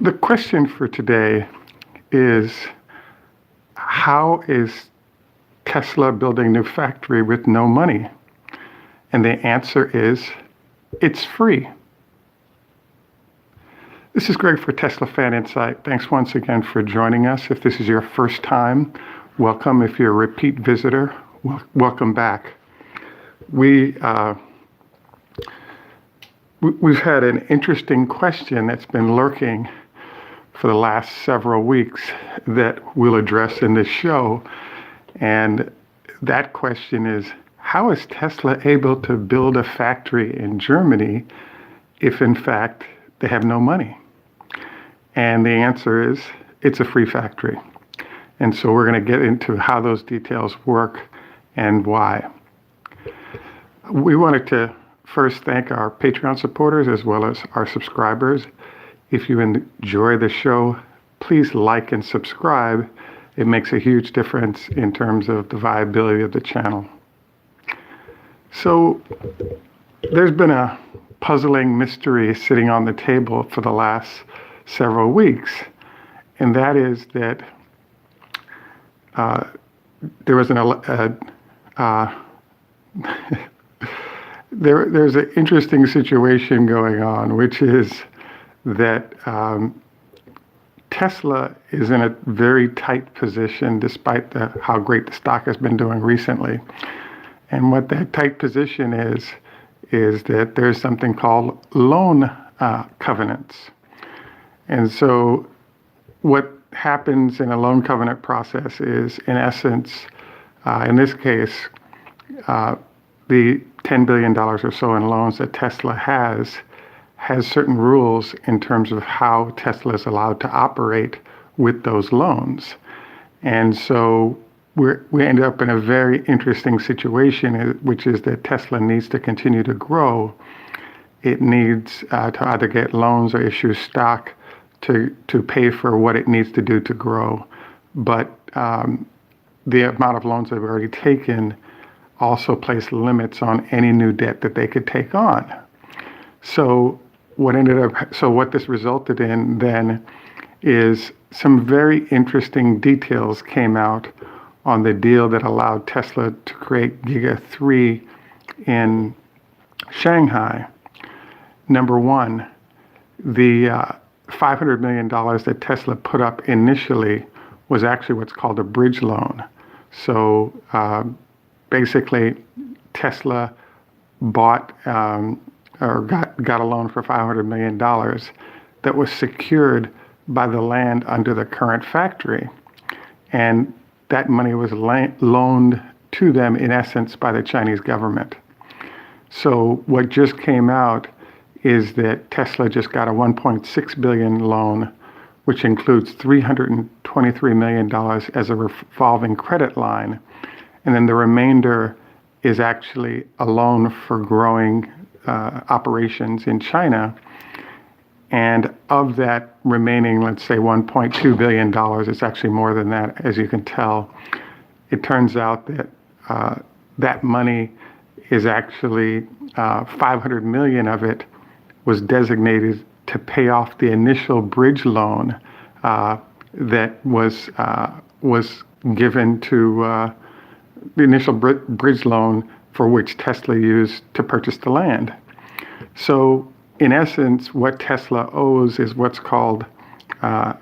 The question for today is, how is Tesla building a new factory with no money? And the answer is, it's free. This is Greg for Teslafaninsight. Thanks once again for joining us. If this is your first time, welcome. If you're a repeat visitor, welcome back. We've had an interesting question that's been lurking for the last several weeks that we'll address in this show. And that question is, how is Tesla able to build a factory in Germany if in fact they have no money? And the answer is, it's a free factory. And so we're going to get into how those details work and why. We wanted to first thank our Patreon supporters as well as our subscribers. If you enjoy the show, please like and subscribe. It makes a huge difference in terms of the viability of the channel. So there's been a puzzling mystery sitting on the table for the last several weeks, and that is that there was there's an interesting situation going on, which is that Tesla is in a very tight position despite how great the stock has been doing recently. And what that tight position is that there's something called loan covenants. And so what happens in a loan covenant process is, in essence, in this case, the $10 billion or so in loans that Tesla has certain rules in terms of how Tesla is allowed to operate with those loans. And so we end up in a very interesting situation, which is that Tesla needs to continue to grow. It needs to either get loans or issue stock to pay for what it needs to do to grow. But the amount of loans they've already taken also place limits on any new debt that they could take on. So what this resulted in then is some very interesting details came out on the deal that allowed Tesla to create Giga 3 in Shanghai. Number one, the $500 million that Tesla put up initially was actually what's called a bridge loan. So basically, Tesla bought or got a loan for $500 million that was secured by the land under the current factory. And that money was loaned to them, in essence, by the Chinese government. So what just came out is that Tesla just got a $1.6 billion loan, which includes $323 million as a revolving credit line. And then the remainder is actually a loan for growing operations in China. And of that remaining, let's say $1.2 billion, it's actually more than that, as you can tell. It turns out that that money is actually $500 million of it was designated to pay off the initial bridge loan that was given to the initial bridge loan for which Tesla used to purchase the land. So in essence, what Tesla owes is what's called a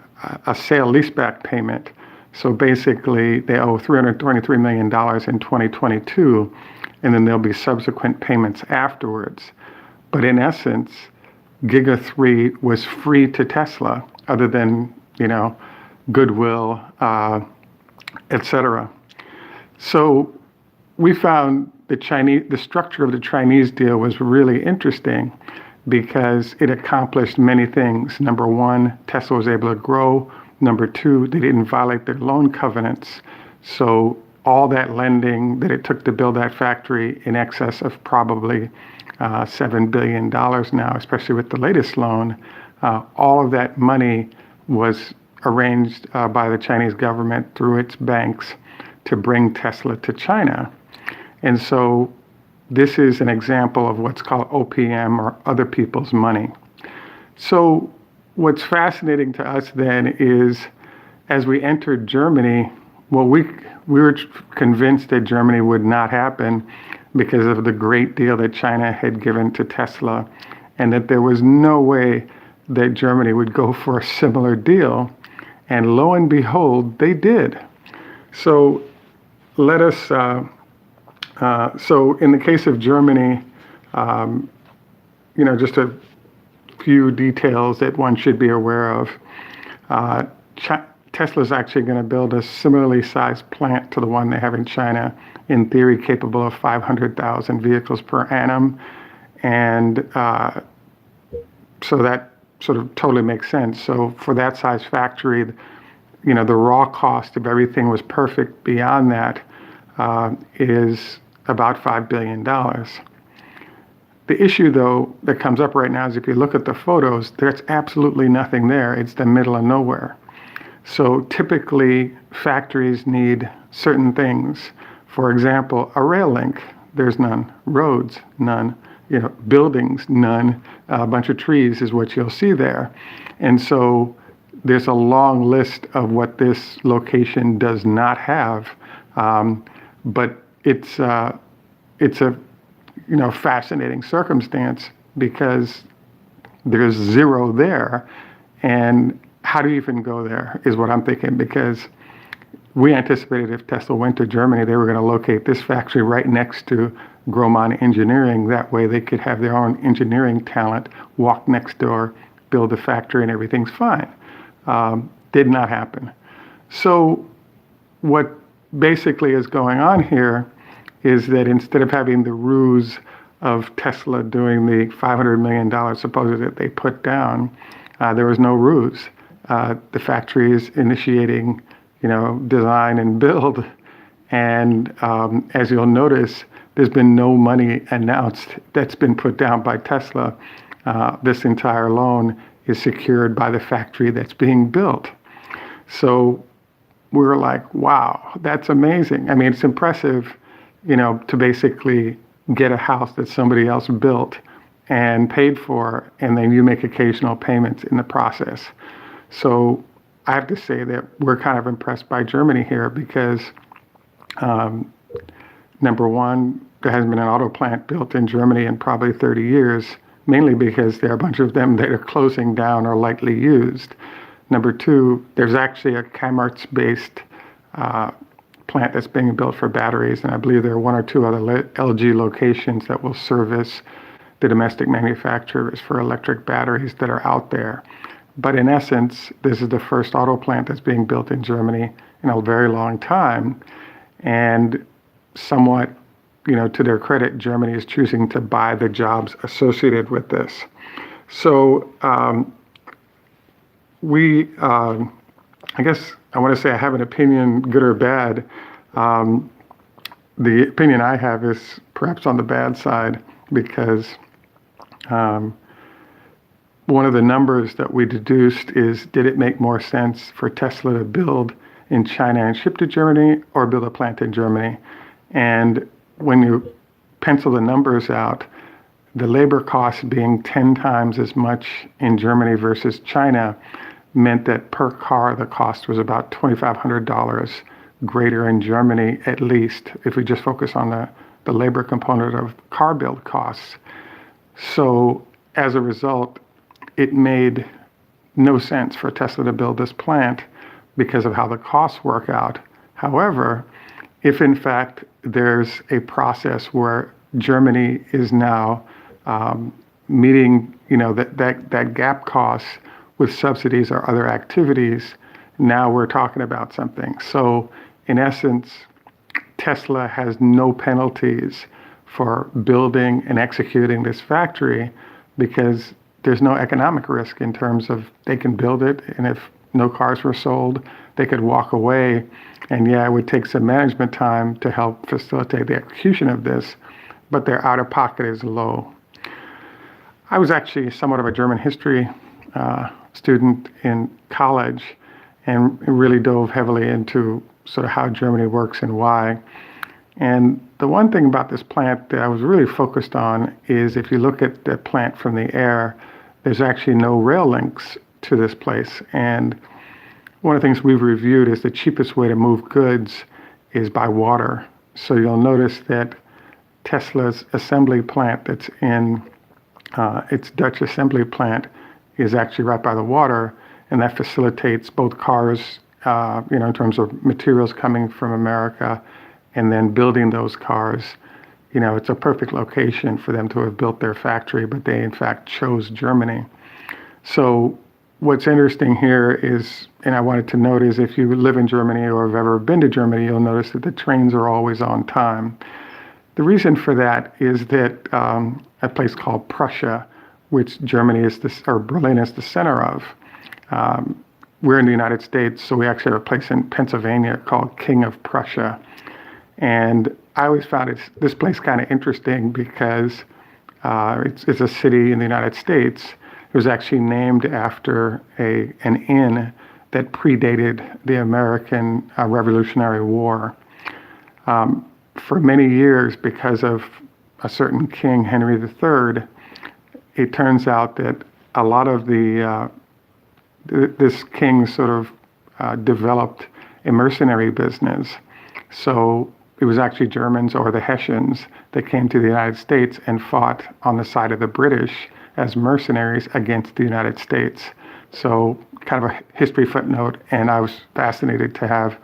sale leaseback payment. So basically, they owe $323 million in 2022, and then there'll be subsequent payments afterwards. But in essence, Giga 3 was free to Tesla, other than, goodwill, etc. So we found the structure of the Chinese deal was really interesting because it accomplished many things. Number one, Tesla was able to grow. Number two, they didn't violate their loan covenants. So all that lending that it took to build that factory, in excess of probably $7 billion now, especially with the latest loan, all of that money was arranged by the Chinese government through its banks to bring Tesla to China. And so this is an example of what's called OPM, or other people's money. So what's fascinating to us then is, as we entered Germany, well, we were convinced that Germany would not happen because of the great deal that China had given to Tesla, and that there was no way that Germany would go for a similar deal. And lo and behold, they did. So let us. So in the case of Germany, just a few details that one should be aware of. Tesla's actually going to build a similarly sized plant to the one they have in China, in theory capable of 500,000 vehicles per annum. And so that sort of totally makes sense. So for that size factory, the raw cost of everything was perfect. Beyond that is about $5 billion. The issue, though, that comes up right now is if you look at the photos, there's absolutely nothing there. It's the middle of nowhere. So typically, factories need certain things. For example, a rail link, there's none. Roads, none. Buildings, none. A bunch of trees is what you'll see there. And so there's a long list of what this location does not have. But it's a fascinating circumstance because there's zero there. And how do you even go there is what I'm thinking, because we anticipated if Tesla went to Germany, they were going to locate this factory right next to Grohmann Engineering. That way they could have their own engineering talent, walk next door, build a factory, and everything's fine. Did not happen. So what basically is going on here is that instead of having the ruse of Tesla doing the $500 million supposedly that they put down, there was no ruse. The factory is initiating, design and build. And as you'll notice, there's been no money announced that's been put down by Tesla. This entire loan is secured by the factory that's being built. So we're like, wow, that's amazing. I mean, it's impressive, to basically get a house that somebody else built and paid for, and then you make occasional payments in the process. So I have to say that we're kind of impressed by Germany here because, number one, there hasn't been an auto plant built in Germany in probably 30 years, mainly because there are a bunch of them that are closing down or lightly used. Number two, there's actually a Chemours-based plant that's being built for batteries, and I believe there are one or two other LG locations that will service the domestic manufacturers for electric batteries that are out there. But in essence, this is the first auto plant that's being built in Germany in a very long time. And somewhat, to their credit, Germany is choosing to buy the jobs associated with this. So I guess I want to say I have an opinion, good or bad. The opinion I have is perhaps on the bad side because one of the numbers that we deduced is, did it make more sense for Tesla to build in China and ship to Germany or build a plant in Germany? And when you pencil the numbers out, the labor costs being 10 times as much in Germany versus China meant that per car, the cost was about $2,500 greater in Germany, at least, if we just focus on the labor component of car build costs. So as a result, it made no sense for Tesla to build this plant because of how the costs work out. However, if in fact there's a process where Germany is now meeting, that gap cost with subsidies or other activities, now we're talking about something. So in essence, Tesla has no penalties for building and executing this factory because there's no economic risk in terms of they can build it, and if no cars were sold, they could walk away. And yeah, it would take some management time to help facilitate the execution of this, but their out-of-pocket is low. I was actually somewhat of a German history student in college and really dove heavily into sort of how Germany works and why. And the one thing about this plant that I was really focused on is if you look at the plant from the air, there's actually no rail links to this place. And one of the things we've reviewed is the cheapest way to move goods is by water. So you'll notice that Tesla's assembly plant that's in its Dutch assembly plant is actually right by the water, and that facilitates both cars, in terms of materials coming from America and then building those cars. It's a perfect location for them to have built their factory, but they in fact chose Germany. So what's interesting here is, and I wanted to note, is if you live in Germany or have ever been to Germany, you'll notice that the trains are always on time. The reason for that is that a place called Prussia, which Germany is or Berlin is the center of, we're in the United States, so we actually have a place in Pennsylvania called King of Prussia. And I always found this place kind of interesting because it's a city in the United States. It was actually named after an inn that predated the American Revolutionary War. For many years, because of a certain king, Henry III, it turns out that a lot of this king sort of developed a mercenary business. So it was actually Germans or the Hessians that came to the United States and fought on the side of the British as mercenaries against the United States. So kind of a history footnote, and I was fascinated to have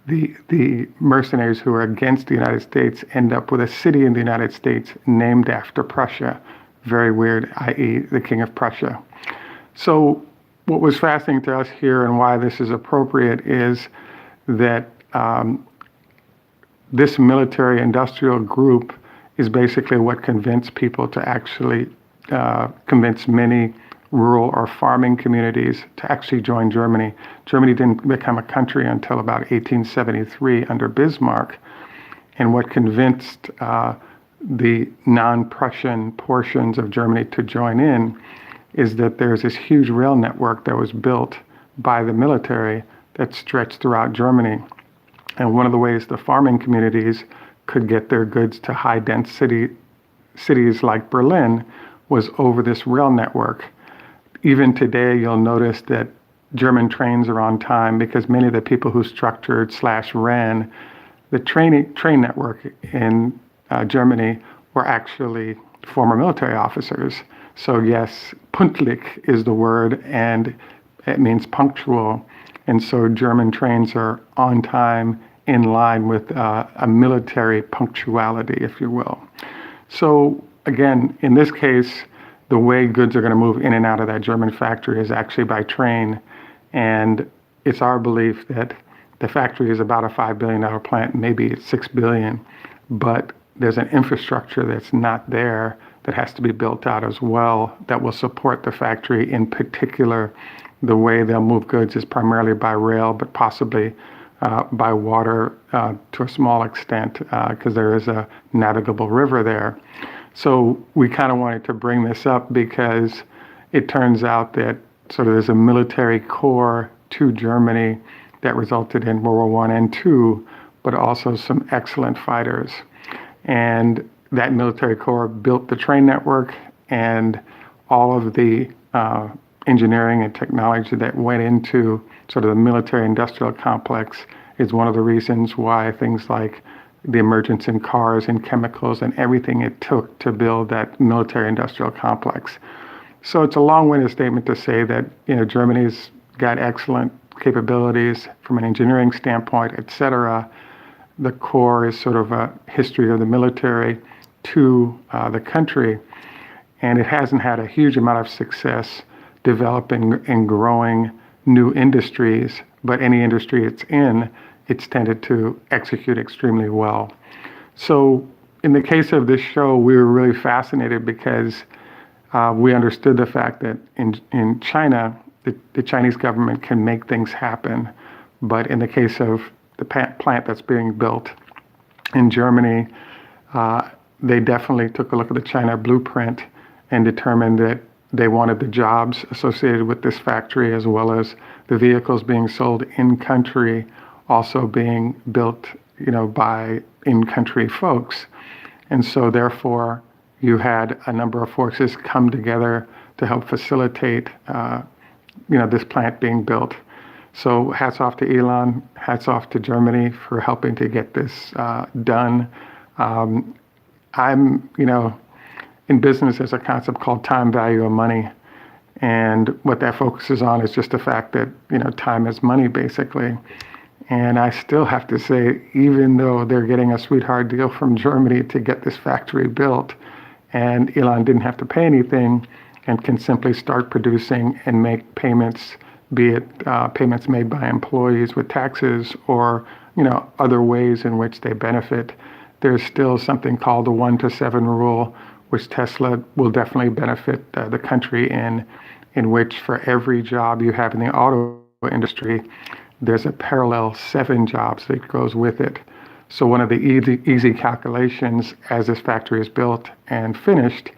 the mercenaries who were against the United States end up with a city in the United States named after Prussia. Very weird, i.e. the King of Prussia. So what was fascinating to us here and why this is appropriate is that this military industrial group is basically what convinced people to actually convince many rural or farming communities to actually join Germany. Germany didn't become a country until about 1873 under Bismarck. And what convinced the non-Prussian portions of Germany to join in is that there's this huge rail network that was built by the military that stretched throughout Germany. And one of the ways the farming communities could get their goods to high-density cities like Berlin was over this rail network. Even today, you'll notice that German trains are on time because many of the people who structured / ran the train network in Germany were actually former military officers. So yes, pünktlich is the word, and it means punctual. And so German trains are on time, in line with a military punctuality, if you will. So again, in this case, the way goods are going to move in and out of that German factory is actually by train. And it's our belief that the factory is about a $5 billion plant, maybe it's $6 billion, but there's an infrastructure that's not there that has to be built out as well that will support the factory. In particular, the way they'll move goods is primarily by rail, but possibly by water to a small extent because there is a navigable river there. So we kind of wanted to bring this up because it turns out that sort of there's a military core to Germany that resulted in World War I and II, but also some excellent fighters. And that military corps built the train network, and all of the engineering and technology that went into sort of the military industrial complex is one of the reasons why things like the emergence in cars and chemicals and everything it took to build that military industrial complex. So it's a long-winded statement to say that Germany's got excellent capabilities from an engineering standpoint, et cetera. The core is sort of a history of the military to the country, and it hasn't had a huge amount of success developing and growing new industries, but any industry it's tended to execute extremely well. So in the case of this show, we were really fascinated because we understood the fact that in China, the Chinese government can make things happen, but in the case of the plant that's being built in Germany, they definitely took a look at the China blueprint and determined that they wanted the jobs associated with this factory as well as the vehicles being sold in country also being built, by in-country folks. And so therefore, you had a number of forces come together to help facilitate, this plant being built. So hats off to Elon, hats off to Germany for helping to get this done. I'm, in business, there's a concept called time value of money. And what that focuses on is just the fact that, time is money, basically. And I still have to say, even though they're getting a sweetheart deal from Germany to get this factory built, and Elon didn't have to pay anything and can simply start producing and make payments, be it payments made by employees with taxes or, other ways in which they benefit, there's still something called the 1-to-7 rule, which Tesla will definitely benefit the country in which for every job you have in the auto industry, there's a parallel 7 jobs that goes with it. So one of the easy calculations as this factory is built and finished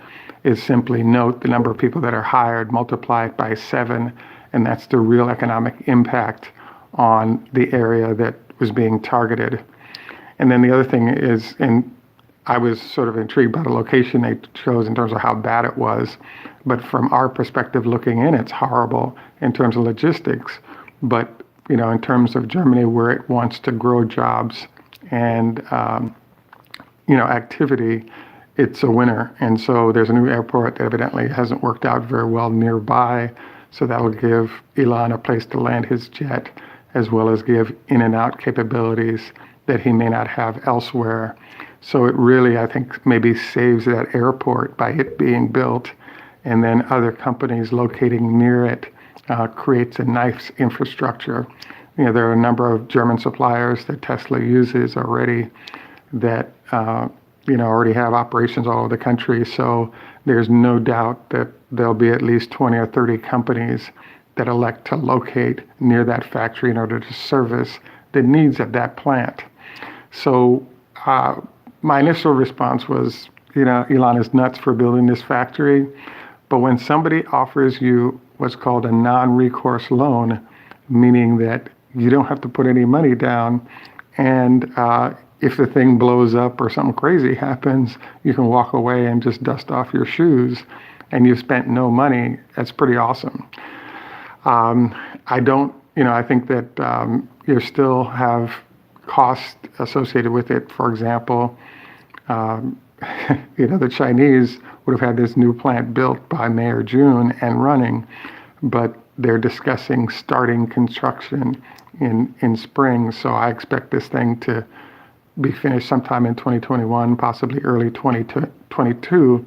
is simply note the number of people that are hired, multiply it by 7, and that's the real economic impact on the area that was being targeted. And then the other thing is, and I was sort of intrigued by the location they chose in terms of how bad it was, but from our perspective looking in, it's horrible in terms of logistics. But in terms of Germany, where it wants to grow jobs and activity, it's a winner. And so there's a new airport that evidently hasn't worked out very well nearby. So that'll give Elon a place to land his jet, as well as give in and out capabilities that he may not have elsewhere. So it really, I think, maybe saves that airport by it being built, and then other companies locating near it creates a nice infrastructure. There are a number of German suppliers that Tesla uses already that already have operations all over the country. So there's no doubt that there'll be at least 20 or 30 companies that elect to locate near that factory in order to service the needs of that plant. So my initial response was, Elon is nuts for building this factory. But when somebody offers you what's called a non-recourse loan, meaning that you don't have to put any money down, and if the thing blows up or something crazy happens, you can walk away and just dust off your shoes, and you've spent no money, that's pretty awesome. I think that you still have costs associated with it. For example, the Chinese would have had this new plant built by May or June and running, but they're discussing starting construction in spring. So I expect this thing to be finished sometime in 2021, possibly early 2022,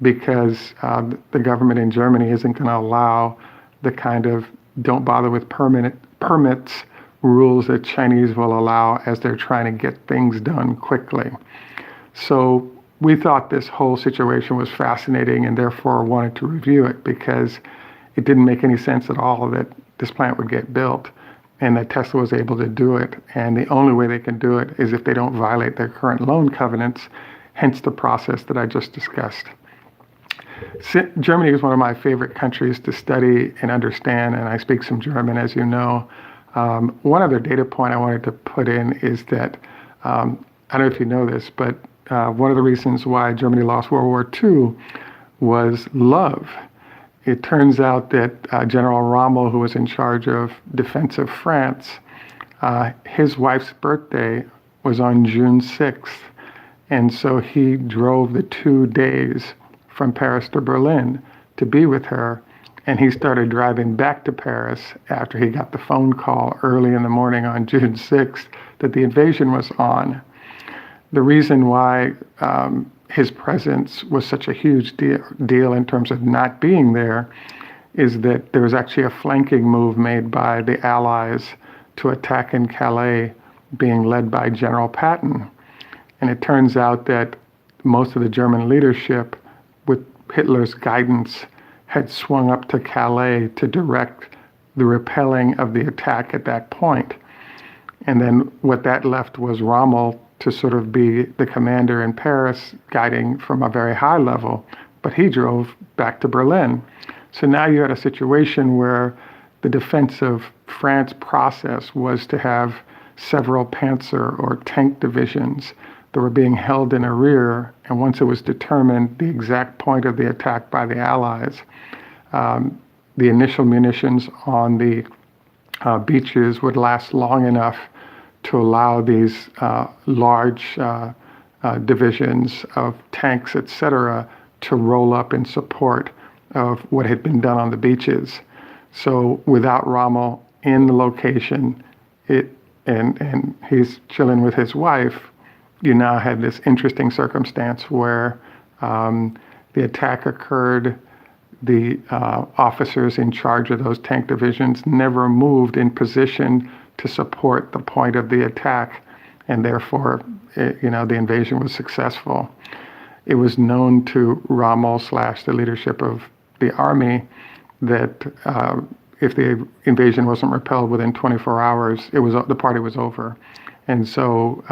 because the government in Germany isn't going to allow the kind of don't bother with permits rules that Chinese will allow as they're trying to get things done quickly. So we thought this whole situation was fascinating and therefore wanted to review it because it didn't make any sense at all that this plant would get built and that Tesla was able to do it. And the only way they can do it is if they don't violate their current loan covenants, hence the process that I just discussed. Germany is one of my favorite countries to study and understand, and I speak some German, as you know. One other data point I wanted to put in is that, I don't know if you know this, but one of the reasons why Germany lost World War II was love. It turns out that General Rommel, who was in charge of defense of France, his wife's birthday was on June 6th. And so he drove the 2 days from Paris to Berlin to be with her. And he started driving back to Paris after he got the phone call early in the morning on June 6th that the invasion was on. The reason why his presence was such a huge deal in terms of not being there is that there was actually a flanking move made by the Allies to attack in Calais, being led by General Patton. And it turns out that most of the German leadership, with Hitler's guidance, had swung up to Calais to direct the repelling of the attack at that point. And then what that left was Rommel to sort of be the commander in Paris, guiding from a very high level, but he drove back to Berlin. So now you had a situation where the defense of France process was to have several Panzer or tank divisions that were being held in arrear. And once it was determined the exact point of the attack by the Allies, the initial munitions on the beaches would last long enough to allow these large divisions of tanks, etc., to roll up in support of what had been done on the beaches. So without Rommel in the location, and he's chilling with his wife, you now had this interesting circumstance where the attack occurred. The officers in charge of those tank divisions never moved in position to support the point of the attack, and therefore, the invasion was successful. It was known to Rommel / the leadership of the army that if the invasion wasn't repelled within 24 hours, the party was over. And so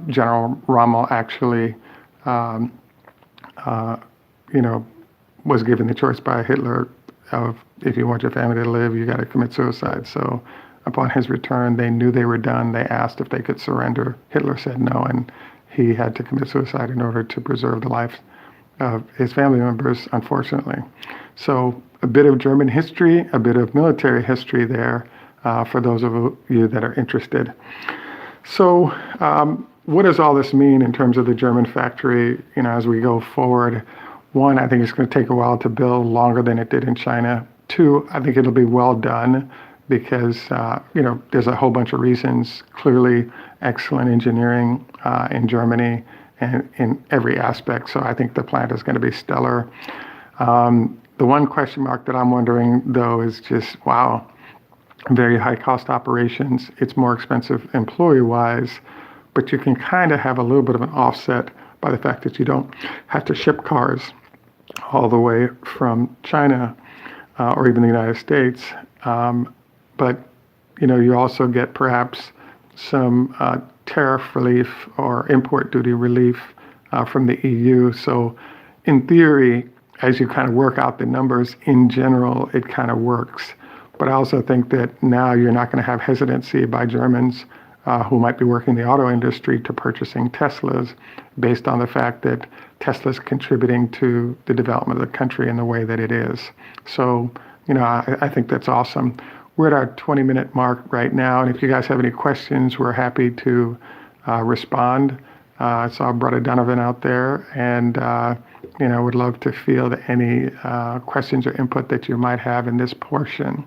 General Rommel actually, was given the choice by Hitler of, if you want your family to live, you got to commit suicide. So upon his return, they knew they were done. They asked if they could surrender. Hitler said no, and he had to commit suicide in order to preserve the lives of his family members, unfortunately. So a bit of German history, a bit of military history there for those of you that are interested. So what does all this mean in terms of the German factory, as we go forward? One, I think it's going to take a while to build, longer than it did in China. Two, I think it'll be well done because, there's a whole bunch of reasons. Clearly, excellent engineering in Germany and in every aspect. So I think the plant is going to be stellar. The one question mark that I'm wondering, though, is just, wow, very high cost operations. It's more expensive employee-wise, but you can kind of have a little bit of an offset by the fact that you don't have to ship cars all the way from China or even the United States. But, you also get perhaps some tariff relief or import duty relief from the EU. So in theory, as you kind of work out the numbers, in general, it kind of works. But I also think that now you're not going to have hesitancy by Germans who might be working in the auto industry to purchasing Teslas based on the fact that Tesla's contributing to the development of the country in the way that it is. So, I think that's awesome. We're at our 20-minute mark right now, and if you guys have any questions, we're happy to respond. I saw Brother Donovan out there, and would love to field any questions or input that you might have in this portion.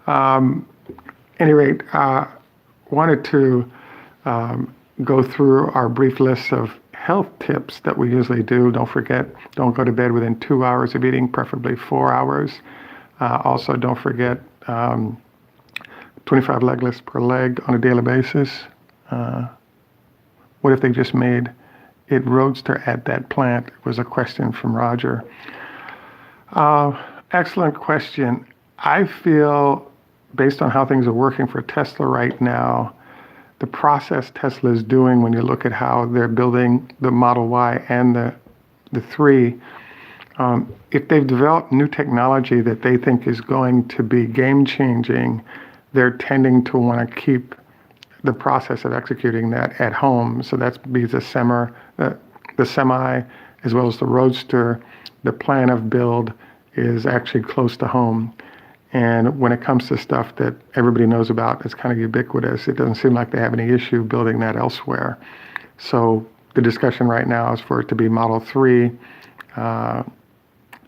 Any rate, wanted to go through our brief list of health tips that we usually do. Don't forget, don't go to bed within 2 hours of eating, preferably 4 hours. Also, don't forget 25 leg lifts per leg on a daily basis. What if they just made it roadster at that plant? Was a question from Roger. Excellent question. I feel, based on how things are working for Tesla right now, the process Tesla is doing when you look at how they're building the Model Y and the 3, if they've developed new technology that they think is going to be game-changing, they're tending to want to keep the process of executing that at home. So that's be the semi, as well as the Roadster. The plan of build is actually close to home. And when it comes to stuff that everybody knows about, it's kind of ubiquitous. It doesn't seem like they have any issue building that elsewhere. So the discussion right now is for it to be Model 3. It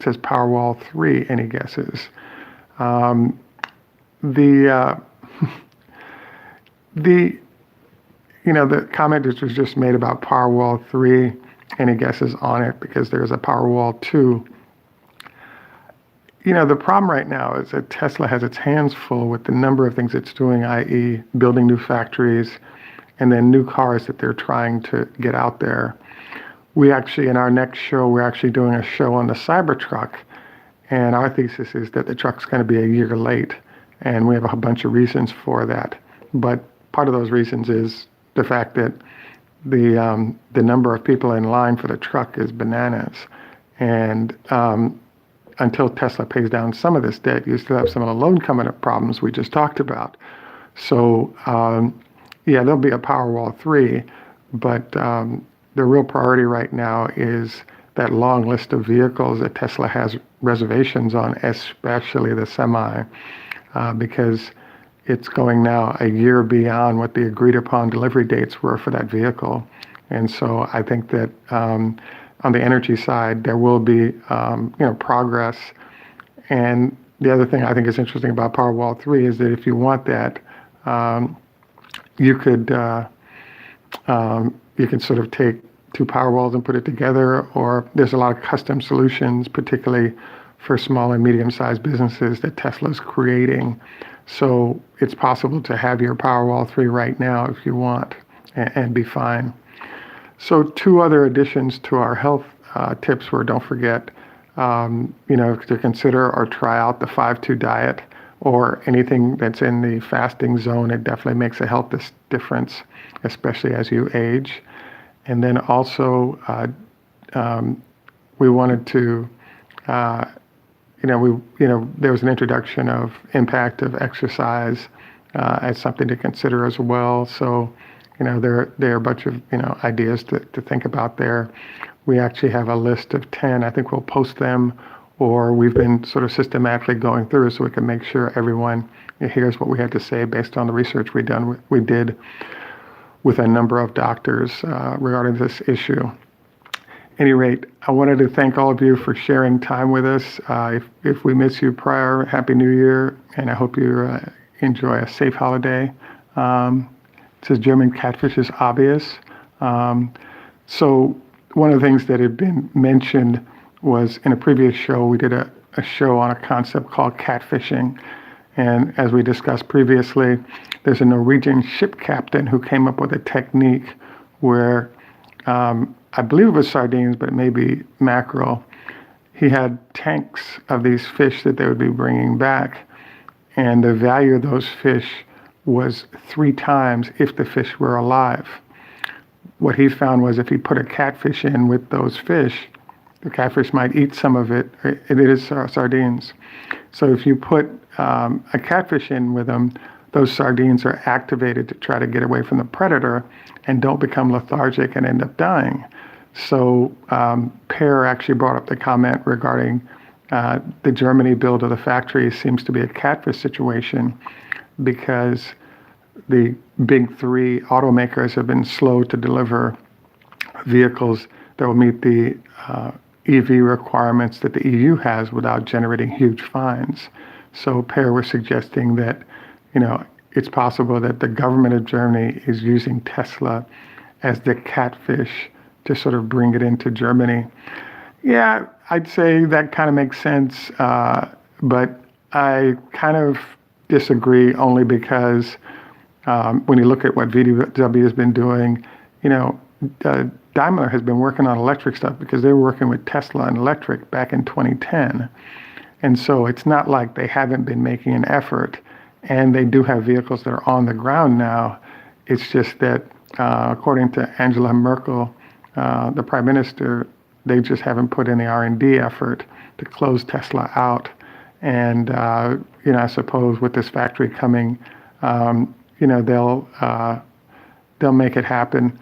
says Powerwall 3. Any guesses? The comment that was just made about Powerwall 3, any guesses on it, because there's a Powerwall 2. The problem right now is that Tesla has its hands full with the number of things it's doing, i.e. building new factories and then new cars that they're trying to get out there. We actually, in our next show, we're actually doing a show on the Cybertruck, and our thesis is that the truck's going to be a year late, and we have a bunch of reasons for that. But part of those reasons is the fact that the number of people in line for the truck is bananas, and until Tesla pays down some of this debt, you still have some of the loan covenant problems we just talked about. So, there'll be a Powerwall 3, but the real priority right now is that long list of vehicles that Tesla has reservations on, especially the Semi, because it's going now a year beyond what the agreed upon delivery dates were for that vehicle. And so I think that on the energy side, there will be progress. And the other thing I think is interesting about Powerwall 3 is that if you want that, you could sort of take two Powerwalls and put it together, or there's a lot of custom solutions, particularly for small and medium-sized businesses that Tesla's creating. So it's possible to have your Powerwall 3 right now if you want and be fine. So two other additions to our health tips were, don't forget, to consider or try out the 5-2 diet or anything that's in the fasting zone. It definitely makes a health difference, especially as you age. And then also, we wanted to, there was an introduction of impact of exercise as something to consider as well. So, there are a bunch of, ideas to think about there. We actually have a list of 10. I think we'll post them, or we've been sort of systematically going through so we can make sure everyone hears what we had to say based on the research we did with a number of doctors regarding this issue. At any rate, I wanted to thank all of you for sharing time with us. If we miss you prior, Happy New Year, and I hope you enjoy a safe holiday. It says German catfish is obvious. So one of the things that had been mentioned was in a previous show, we did a show on a concept called catfishing. And as we discussed previously, there's a Norwegian ship captain who came up with a technique where, I believe it was sardines, but it may be mackerel. He had tanks of these fish that they would be bringing back, and the value of those fish was 3 times if the fish were alive. What he found was if he put a catfish in with those fish, the catfish might eat some of it. It is sardines. So if you put a catfish in with them, those sardines are activated to try to get away from the predator and don't become lethargic and end up dying. So Per actually brought up the comment regarding the Germany build of the factory seems to be a catfish situation because the big 3 automakers have been slow to deliver vehicles that will meet the EV requirements that the EU has without generating huge fines. So Per was suggesting that, it's possible that the government of Germany is using Tesla as the catfish to sort of bring it into Germany. Yeah, I'd say that kind of makes sense, but I kind of disagree only because when you look at what VW has been doing, Daimler has been working on electric stuff because they were working with Tesla and electric back in 2010. And so it's not like they haven't been making an effort, and they do have vehicles that are on the ground now. It's just that according to Angela Merkel, the prime minister, they just haven't put in the R&D effort to close Tesla out. And, I suppose with this factory coming, they'll make it happen.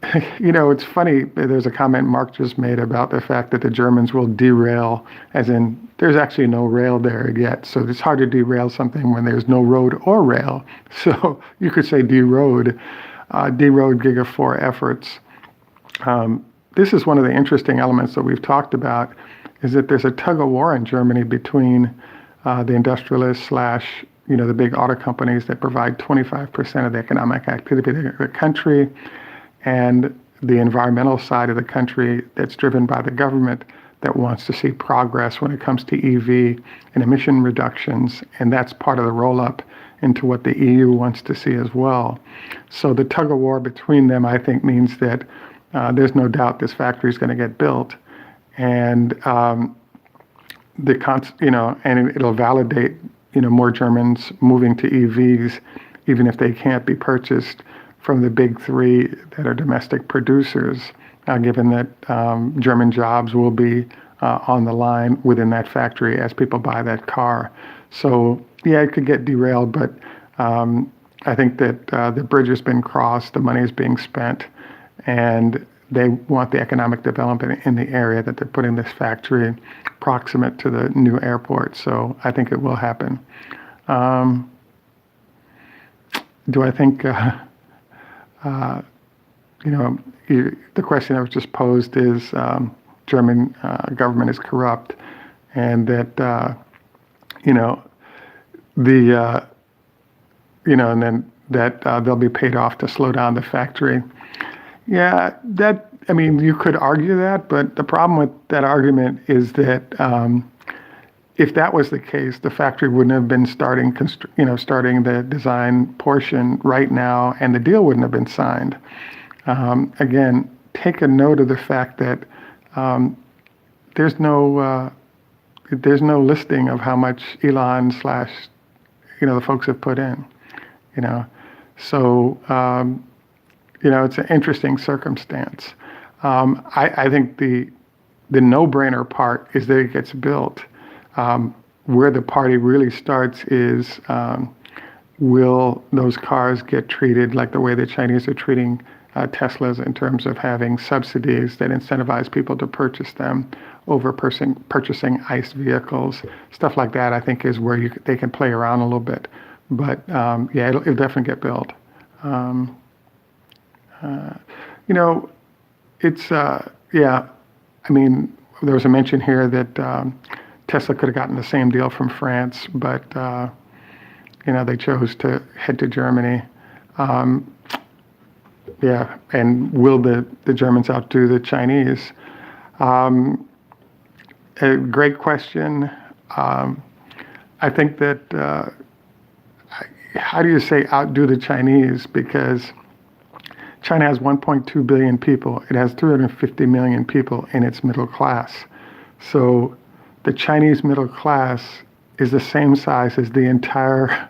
It's funny, there's a comment Mark just made about the fact that the Germans will derail, as in there's actually no rail there yet. So it's hard to derail something when there's no road or rail. So you could say deroad Giga 4 efforts. This is one of the interesting elements that we've talked about, is that there's a tug of war in Germany between the industrialists / the big auto companies that provide 25% of the economic activity of the country, and the environmental side of the country that's driven by the government that wants to see progress when it comes to EV and emission reductions, and that's part of the roll-up into what the EU wants to see as well. So the tug of war between them, I think, means that there's no doubt this factory is going to get built, and and it'll validate more Germans moving to EVs, even if they can't be purchased from the big 3 that are domestic producers, given that German jobs will be on the line within that factory as people buy that car. So yeah, it could get derailed, but I think that the bridge has been crossed, the money is being spent, and they want the economic development in the area that they're putting this factory proximate to the new airport. So I think it will happen. Do I think, the question that was just posed is German government is corrupt, and that, and then that they'll be paid off to slow down the factory. Yeah, you could argue that, but the problem with that argument is that if that was the case, the factory wouldn't have been starting the design portion right now, and the deal wouldn't have been signed. Again, take a note of the fact that there's no listing of how much Elon / the folks have put in. So it's an interesting circumstance. I think the no-brainer part is that it gets built. Where the party really starts is, will those cars get treated like the way the Chinese are treating Teslas, in terms of having subsidies that incentivize people to purchase them over purchasing ICE vehicles? Stuff like that, I think, is where they can play around a little bit. But it'll definitely get built. There was a mention here that Tesla could have gotten the same deal from France, but they chose to head to Germany. And will the Germans outdo the Chinese? A great question. I think that, how do you say outdo the Chinese? Because China has 1.2 billion people. It has 350 million people in its middle class. So the Chinese middle class is the same size as the entire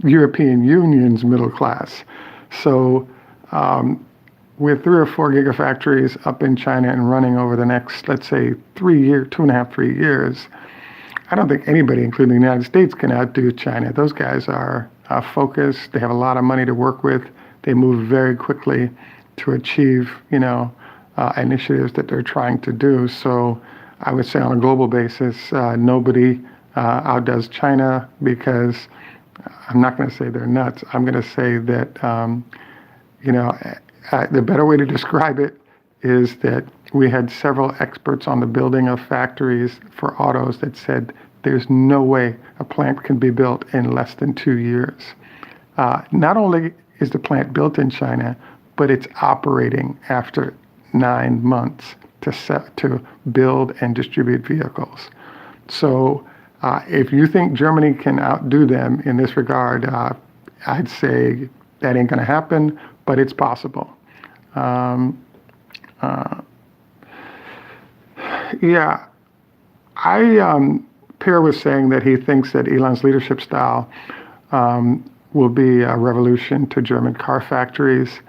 European Union's middle class. So with 3 or 4 gigafactories up in China and running over the next, let's say, 3 years, I don't think anybody, including the United States, can outdo China. Those guys are focused. They have a lot of money to work with. They move very quickly to achieve, initiatives that they're trying to do. So I would say on a global basis, nobody outdoes China, because I'm not going to say they're nuts. I'm going to say that, the better way to describe it is that we had several experts on the building of factories for autos that said there's no way a plant can be built in less than 2 years. Not only is the plant built in China, but it's operating after 9 months to build and distribute vehicles. So if you think Germany can outdo them in this regard, I'd say that ain't going to happen, but it's possible. Pierre was saying that he thinks that Elon's leadership style will be a revolution to German car factories.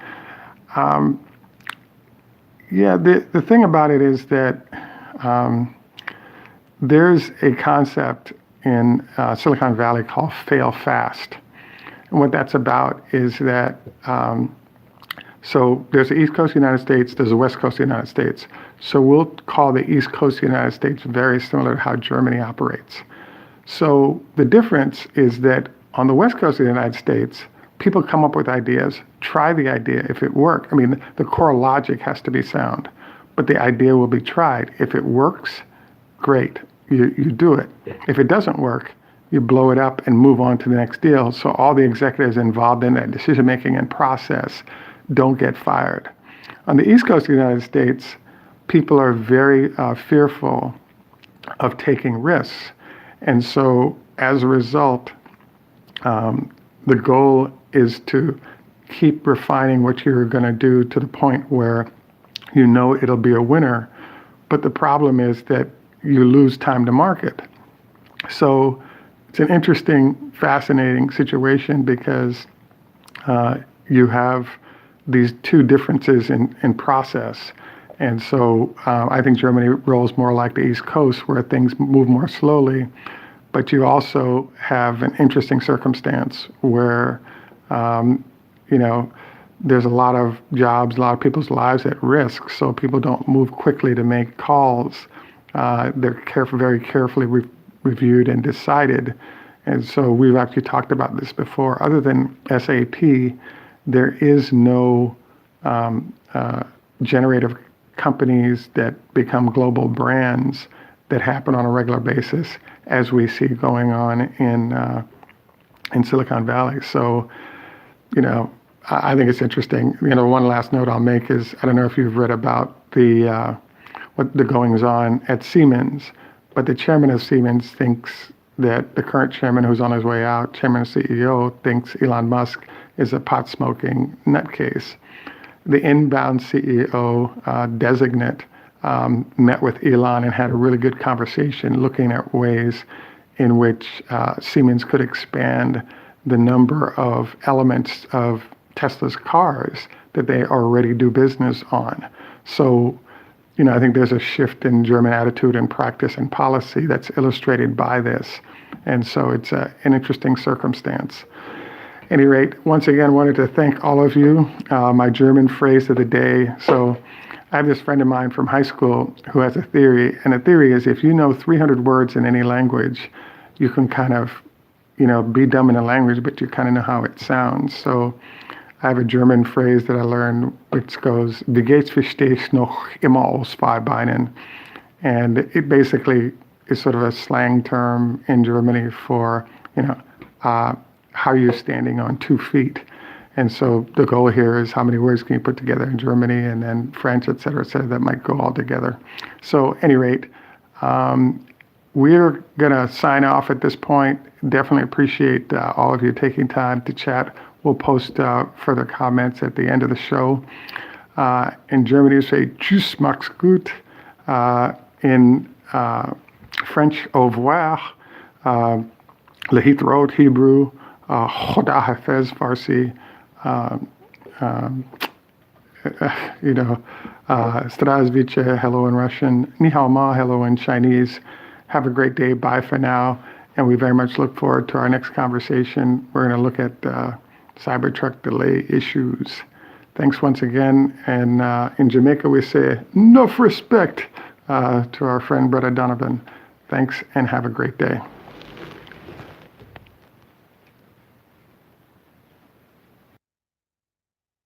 The thing about it is that there's a concept in Silicon Valley called fail fast. And what that's about is that, so there's the East Coast of the United States, there's the West Coast of the United States. So we'll call the East Coast of the United States very similar to how Germany operates. So the difference is that on the West Coast of the United States, people come up with ideas, try the idea. If it works, the core logic has to be sound, but the idea will be tried. If it works, great, you do it. If it doesn't work, you blow it up and move on to the next deal. So all the executives involved in that decision-making and process don't get fired. On the East Coast of the United States, people are very fearful of taking risks. And so as a result, the goal is to keep refining what you're going to do to the point where it'll be a winner. But the problem is that you lose time to market. So it's an interesting, fascinating situation, because you have these two differences in process. And so I think Germany rolls more like the East Coast, where things move more slowly. But you also have an interesting circumstance where, there's a lot of jobs, a lot of people's lives at risk, so people don't move quickly to make calls. They're very carefully reviewed and decided. And so we've actually talked about this before. Other than SAP, there is no generative companies that become global brands that happen on a regular basis, as we see going on in Silicon Valley. So, I think it's interesting. One last note I'll make is, I don't know if you've read about what the goings on at Siemens, but the chairman of Siemens thinks that the current chairman, who's on his way out, chairman and CEO, thinks Elon Musk is a pot-smoking nutcase. The inbound CEO designate met with Elon and had a really good conversation looking at ways in which Siemens could expand the number of elements of Tesla's cars that they already do business on. So, I think there's a shift in German attitude and practice and policy that's illustrated by this. And so it's an interesting circumstance. At any rate, once again, wanted to thank all of you. My German phrase of the day. So I have this friend of mine from high school who has a theory, and the theory is if you know 300 words in any language, you can kind of, be dumb in a language, but you kind of know how it sounds. So I have a German phrase that I learned, which goes, "Wie geht's, verstehe ich noch immer aus zwei Beinen." And it basically is sort of a slang term in Germany for, how you're standing on 2 feet. And so the goal here is how many words can you put together in Germany, and then French, et cetera, that might go all together. So at any rate, we're going to sign off at this point. Definitely appreciate all of you taking time to chat. We'll post further comments at the end of the show. In Germany, we say Tschüss, mach's gut. In French, au revoir. Lehitraot, Hebrew. Choda Hafez, Farsi. Zdravstvuyte, hello in Russian. Ni hao ma, hello in Chinese. Have a great day. Bye for now. And we very much look forward to our next conversation. We're going to look at Cybertruck delay issues. Thanks once again. And in Jamaica, we say enough respect to our friend Brother Donovan. Thanks and have a great day.